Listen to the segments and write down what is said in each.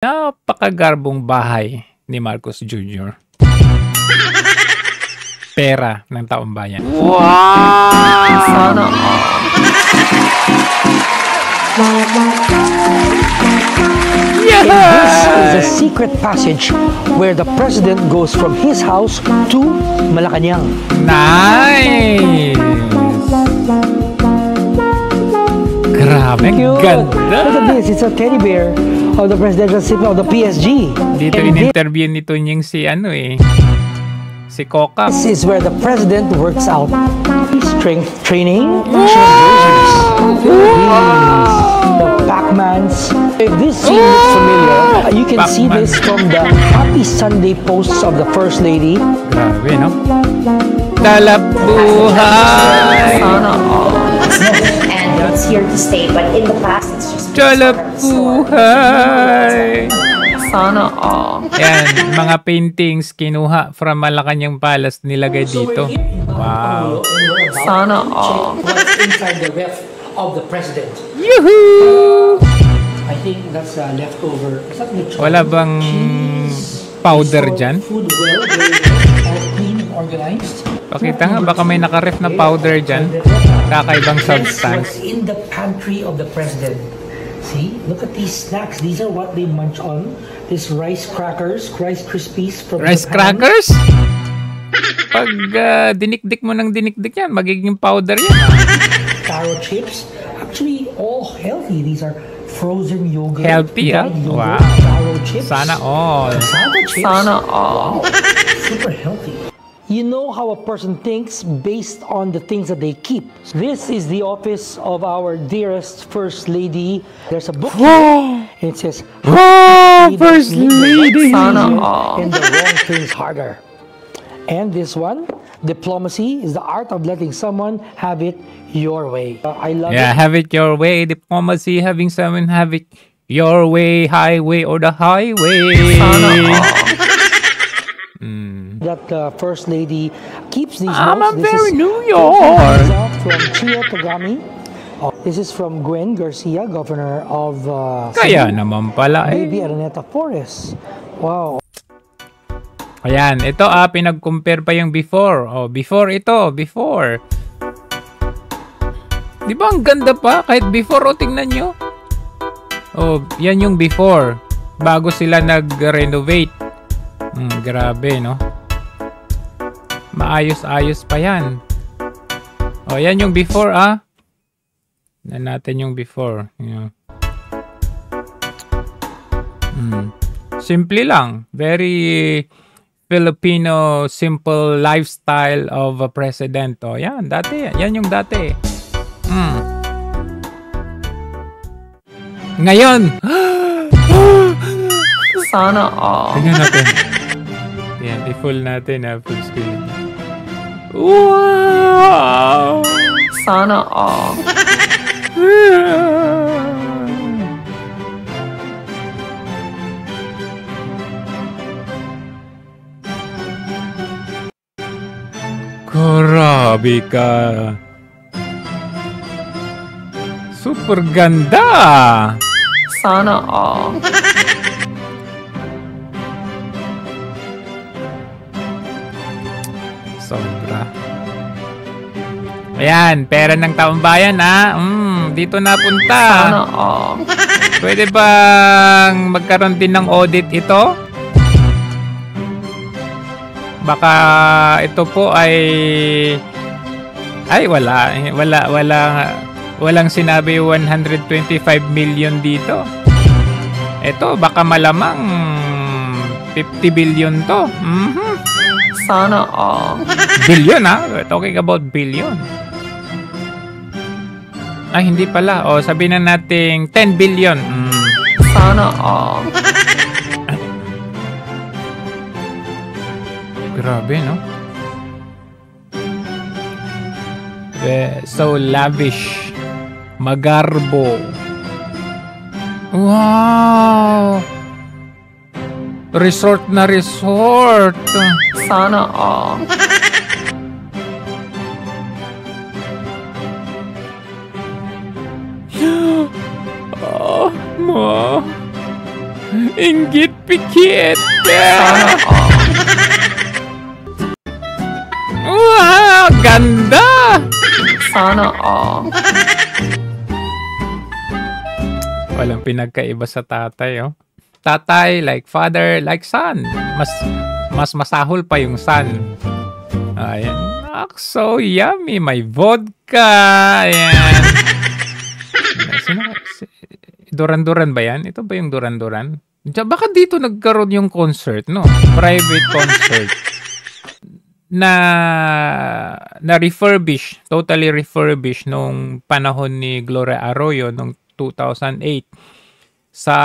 Napakagarbong bahay ni Marcos Jr. Pera ng taong bayan. Wow! Sana This is a secret passage where the president goes from his house to Malacanang. Nice! Grabe, Cute. ganda! Look at this, it's a teddy bear of the presidential city of the PSG. Dito in-interview nito niyang si si Coca. This is where the president works out. Strength training, versions, the Pac-Mans. If this scene looks familiar, you can see this from the Happy Sunday posts of the First Lady. Grabe, no? Talap buhay! Sana And it's here to stay, but in the past, it's just Talap buhay! Sana Yan, mga paintings kinuha from Malacanang Palace nilagay dito. Wow. Sana What's inside the ref of the president? Yuhuu! I think that's leftover. Is that lechon? Wala bang powder dyan? Food well, all clean and organized. Pakita nga, baka may nakaref na powder dyan. Kakaibang substance. In the pantry of the president. See, look at these snacks. These are what they munch on. These rice crackers, Rice Krispies from Rice Japan. crackers? Pag dinikdik mo ng dinikdik yan, magiging powder yan. Taro chips. Actually, all healthy. These are frozen yogurt. Healthy, dried yogurt, Wow. Taro chips. Sana all. Cassava chips. Sana Wow. Super healthy. You know how a person thinks based on the things that they keep. This is the office of our dearest First Lady. There's a book here, and it says, First Lady! Sana and the wrong things harder. And this one, diplomacy is the art of letting someone have it your way. I love Yeah, it. have it your way. Diplomacy, having someone have it your way. Highway or the highway. That First Lady keeps these I'm notes. a This very is New York. from Chia Tagami. This is from Gwen Garcia, governor of Kaya Cebu. naman pala Baby Araneta Flores. Wow. Ayan, ito pinag-compare pa yung before. Oh, before ito, before. Di ba ang ganda pa? Kahit before, tingnan nyo. Oh, yan yung before. Bago sila nag-renovate. Grabe, no? Maayos-ayos pa yan. Oh, yan yung before, Tignan natin yung before. Yeah. Simple lang. Very Filipino simple lifestyle of a president. Oh, yan, dati. Yan yung dati. Ngayon. Sana Tingnan natin. Yan, i-full natin full screen. Wow! Sana Grabe ka. Super ganda. Sana Sobra. Ayan, pera ng taong bayan, dito napunta. Sana Pwede bang magkaroon din ng audit ito? Baka ito po walang sinabi 125 million dito. Ito baka malamang 50 billion to. Sana Billion, we're talking about billion. Ay, hindi pala. O, sabihin na natin 10 billion. Sana Grabe, no? So lavish. Magarbo. Wow! Resort na resort. Sana Inggit pikit. Sana all. Wow, ganda. Sana all. Walang pinagkaiba sa tatay, oh. Tatay like father, like son. Mas masahol pa yung son. Ayan. So yummy. May vodka. Ayan. Duran-Duran ba yan? Ito ba yung Duran-Duran? Baka dito nagkaroon yung concert, no? Private concert. Na refurbish, totally refurbish nung panahon ni Gloria Arroyo nung 2008 sa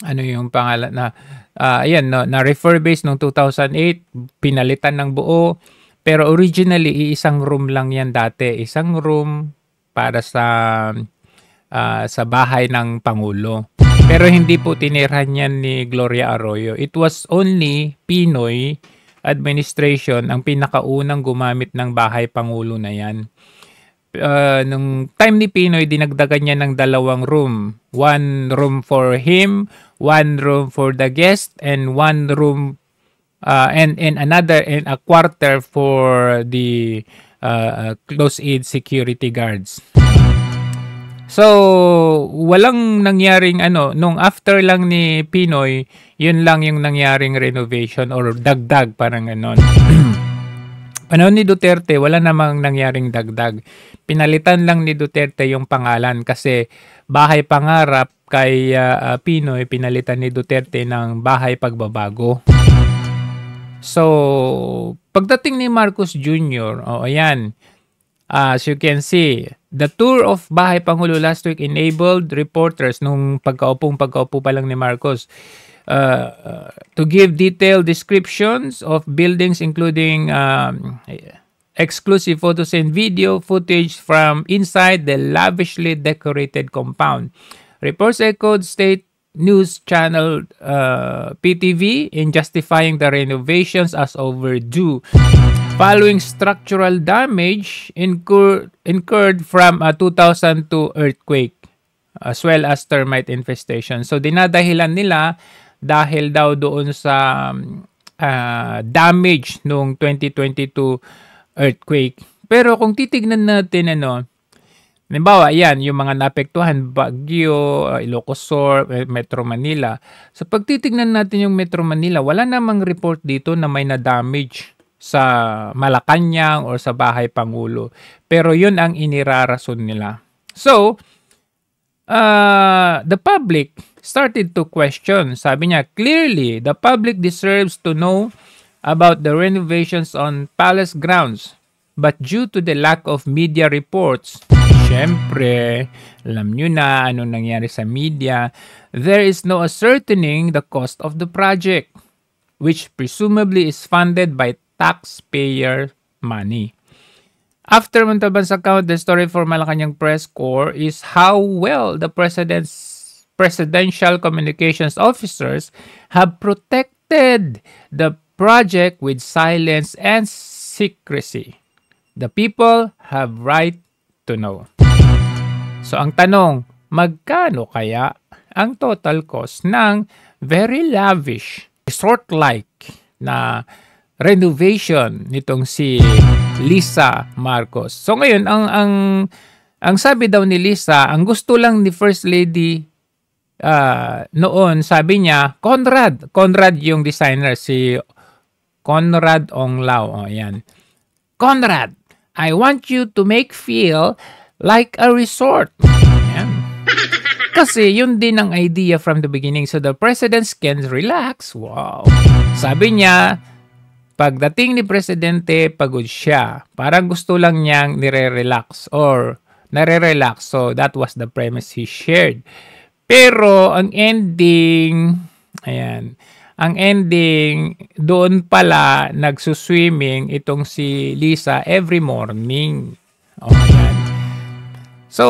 ano yung pangalan na ayan, no, na refurbish nung 2008, pinalitan ng buo, pero originally isang room lang yan dati, isang room para sa bahay ng Pangulo. Pero hindi po tinirhan yan ni Gloria Arroyo. It was only Pinoy administration ang pinakaunang gumamit ng bahay Pangulo na yan. Nung time ni Pinoy, dinagdagan niya ng 2 room. 1 room for him, 1 room for the guest, and 1 room and a quarter for the close-aid security guards. So, walang nangyaring nung after lang ni Pinoy, yun lang yung nangyaring renovation or dagdag, parang ganon. Panahon ni Duterte, wala namang nangyaring dagdag. Pinalitan lang ni Duterte yung pangalan kasi Bahay Pangarap kay Pinoy, pinalitan ni Duterte ng Bahay Pagbabago. So, pagdating ni Marcos Jr., ayan, as you can see, the tour of Bahay Pangulo last week enabled reporters nung pagkaupo pa lang ni Marcos to give detailed descriptions of buildings including exclusive photos and video footage from inside the lavishly decorated compound. Reports echoed state news channel PTV in justifying the renovations as overdue following structural damage incurred from a 2002 earthquake as well as termite infestation. So dinadahilan nila dahil daw doon sa damage nung 2022 earthquake. Pero kung titignan natin halimbawa, yan, yung mga naapektuhan, Baguio, Ilocos Sur, Metro Manila. So pagtitignan natin yung Metro Manila, wala namang report dito na may na-damage sa Malacanang or sa Bahay Pangulo. Pero yun ang inirarason nila. So, the public started to question. Sabi niya, clearly, the public deserves to know about the renovations on palace grounds. But due to the lack of media reports, syempre, alam nyo na anong nangyari sa media, there is no ascertaining the cost of the project, which presumably is funded by taxpayer money. After Montalban's account, the story for Malacanang Press Corps is how well the presidential communications officers have protected the project with silence and secrecy. The people have right to know. So ang tanong, magkano kaya ang total cost ng very lavish, resort-like na renovation nitong si Lisa Marcos? So ngayon, ang sabi daw ni Lisa, ang gusto lang ni First Lady noon, sabi niya, Conrad yung designer, si Conrad Onglao. Ayan. Conrad, I want you to make feel like a resort. Ayan. Kasi yun din ang idea from the beginning. So the president can relax. Wow. Sabi niya, pagdating ni Presidente, pagod siya. Parang gusto lang niyang nire-relax. So that was the premise he shared. Pero ang ending, ayan, ang ending, doon pala nagsuswimming itong si Lisa every morning. O, ayan. So,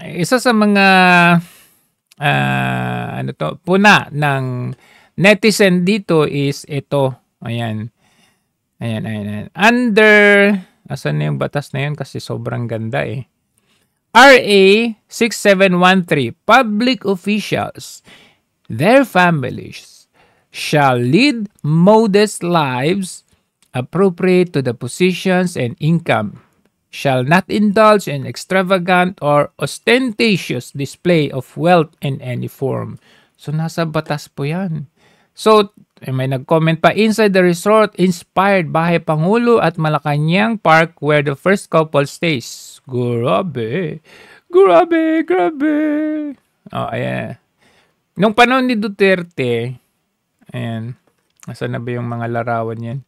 isa sa mga puna ng netizen dito is ito. Ayan. Ayan. Under, asan na yung batas na yun? Kasi sobrang ganda eh. RA 6713, public officials, their families shall lead modest lives appropriate to the positions and income, shall not indulge in extravagant or ostentatious display of wealth in any form. So, nasa batas po yan. So, may nag-comment pa, inside the resort, inspired Bahay Pangulo at Malacanang Park where the first couple stays. Grabe. Grabe, grabe. Oh, ayan. Nung panahon ni Duterte, ayan, nasa na ba yung mga larawan yan?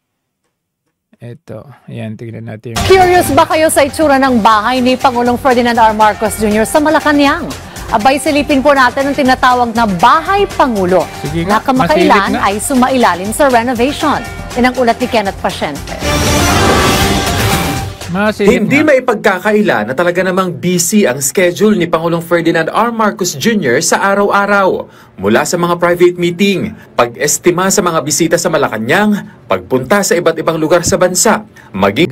Ito, ayan, tignan natin. Curious ba kayo sa itsura ng bahay ni Pangulong Ferdinand R. Marcos Jr. sa Malacanang? Abay, silipin po natin ang tinatawag na Bahay Pangulo Sige na nga, kamakailan masilip nga. ay sumailalim sa renovation. Yan ang ulat ni Kenneth Pasyente. Hindi maipagkakaila na talaga namang busy ang schedule ni Pangulong Ferdinand R. Marcos Jr. sa araw-araw. Mula sa mga private meeting, pag-estima sa mga bisita sa Malacanang, pagpunta sa iba't ibang lugar sa bansa, maging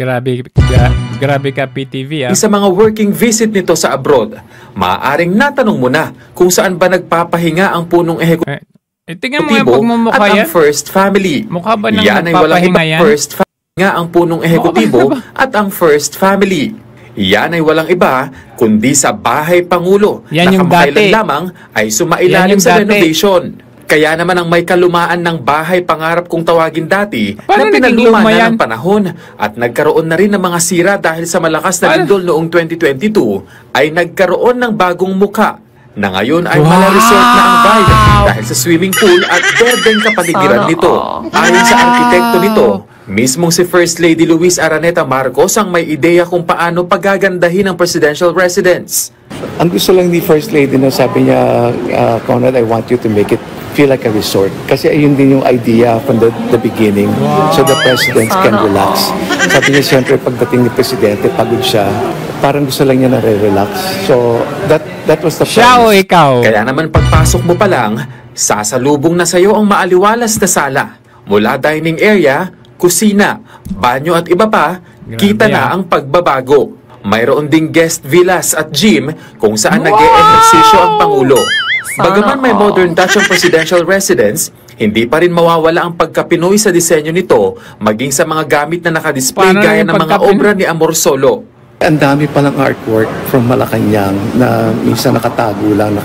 Grabe ka, PTV, ah. sa mga working visit nito sa abroad. Maaaring natanong mo na kung saan ba nagpapahinga ang punong Tingnan mo yung ehekutibo pagmumukha at ang yan. first family. Mukha ba nang Yan ay walang nagpapahinga ibang yan? first family nga ang punong ehekutibo at ang first family. Yan ay walang iba kundi sa Bahay Pangulo Yan na yung kamakailan dati. lamang ay Yan sumailalim yung sa dati. renovation. Kaya naman ang may kalumaan ng bahay pangarap kung tawagin dati Paano na naging pinaluma luma na yan? ng panahon at nagkaroon na rin ng mga sira dahil sa malakas na lindol noong 2022 ay nagkaroon ng bagong muka na ngayon ay mala-resort na ang vibe dahil sa swimming pool at berdeng kapaligiran Sana nito. Ayon sa arkitekto nito, mismong si First Lady Luis Araneta Marcos ang may ideya kung paano pagagandahin ang presidential residence. Ang gusto lang ni First Lady na sabi niya, Conrad, I want you to make it feel like a resort. Kasi ayun din yung idea from the beginning. So the president can relax. Sabi niya, siyempre, pagdating ni Presidente, pagod siya. Parang gusto lang niya na relax. So that was the Siya o promise. ikaw? Kaya naman pagpasok mo pa lang, sasalubong na sa'yo ang maaliwalas na sala. Mula dining area, kusina, banyo at iba pa, kita na ang pagbabago. Mayroon ding guest villas at gym kung saan nag-e-ehersisyo ang Pangulo. Bagaman may modern touch ang presidential residence, hindi pa rin mawawala ang pagka-Pinoy sa disenyo nito, maging sa mga gamit na nakadisplay Paano gaya yung ng mga pagka-Pinoy? obra ni Amor Solo. Ang dami palang artwork from Malacanang na minsan nakatago lang,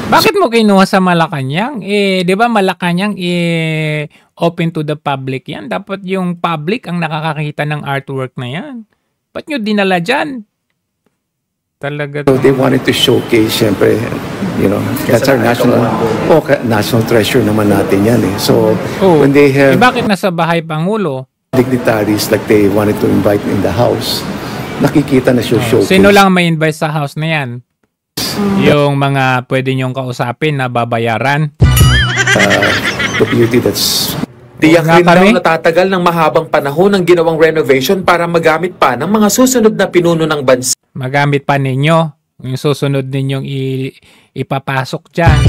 Bakit mo kinuha sa Malacanang? Di ba Malacanang open to the public yan? Dapat yung public ang nakakakita ng artwork na yan. Ba't nyo dinala dyan? Talaga. So they wanted to showcase, siyempre, you know, that's our national treasure naman natin yan eh. So when they have bakit nasa Bahay Pangulo? dignitaries like they wanted to invite in the house, nakikita na showcase. Sino lang may invite sa house na yan? Yung mga pwede nyong kausapin na babayaran? The beauty that's Tiyak nga rin daw kami. natatagal ng mahabang panahon ang ginawang renovation para magamit pa ng mga susunod na pinuno ng bansa. Magamit pa ninyo yung susunod ninyong ipapasok dyan.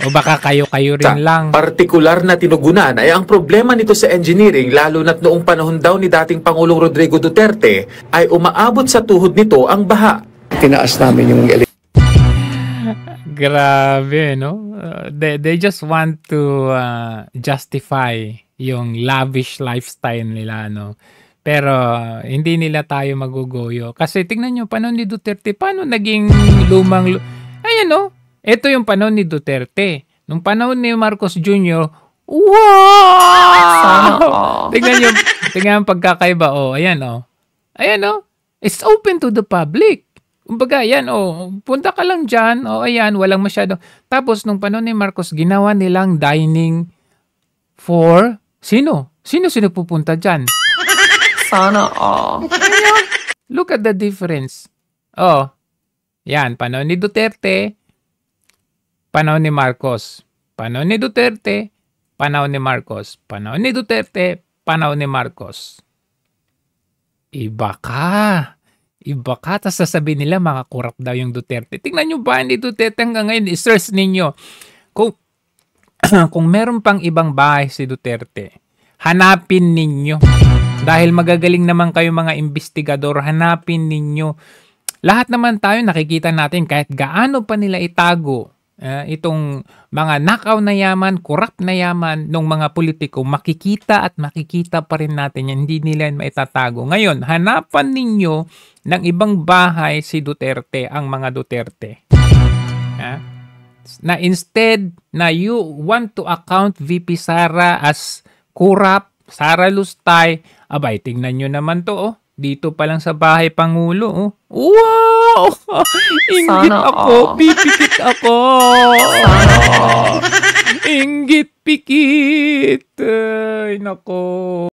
O baka kayo-kayo rin lang. Partikular na tinugunan ay ang problema nito sa engineering lalo na't noong panahon daw ni dating Pangulong Rodrigo Duterte ay umaabot sa tuhod nito ang baha. tinaas namin yung Grabe, no? They just want to justify yung lavish lifestyle nila, no? Pero hindi nila tayo magugoyo. Kasi tingnan nyo, panahon ni Duterte, paano naging ayan, no? Ito yung panahon ni Duterte. Nung panahon ni Marcos Jr., wow! Tingnan yung pagkakaiba. Oh, ayan, oh. Ayan, oh. It's open to the public. Kumbaga, ayan, oh, punta ka lang dyan. Oh, ayan, walang masyado. Tapos, nung panahon ni Marcos, ginawa nilang dining for sino? Sino pupunta dyan? Sana all. Look at the difference. Oh, yan, panahon ni Duterte, panahon ni Marcos. Panahon ni Duterte, panahon ni Marcos. Panahon ni Duterte, panahon ni Marcos. Iba ka. Tapos sasabihin nila, mga kurap daw yung Duterte. Tingnan nyo ba, ni Duterte hanggang ngayon, i-search ninyo. Kung meron pang ibang bahay si Duterte, hanapin ninyo. Dahil magagaling naman kayo mga investigador, hanapin ninyo. lahat naman tayo nakikita natin kahit gaano pa nila itago itong mga nakaw na yaman, korap na yaman ng mga politiko, makikita at makikita pa rin natin yan. Hindi nila yan maitatago. Ngayon, hanapan ninyo ng ibang bahay si Duterte, ang mga Duterte. Na instead na you want to account VP Sara as korap, Sara Lustay, abay, tingnan nyo naman to, oh. Dito pa lang sa bahay Pangulo, oh. Wow! Inggit Sana ako, all. pipikit ako. Inggit pikit. Ay, nako.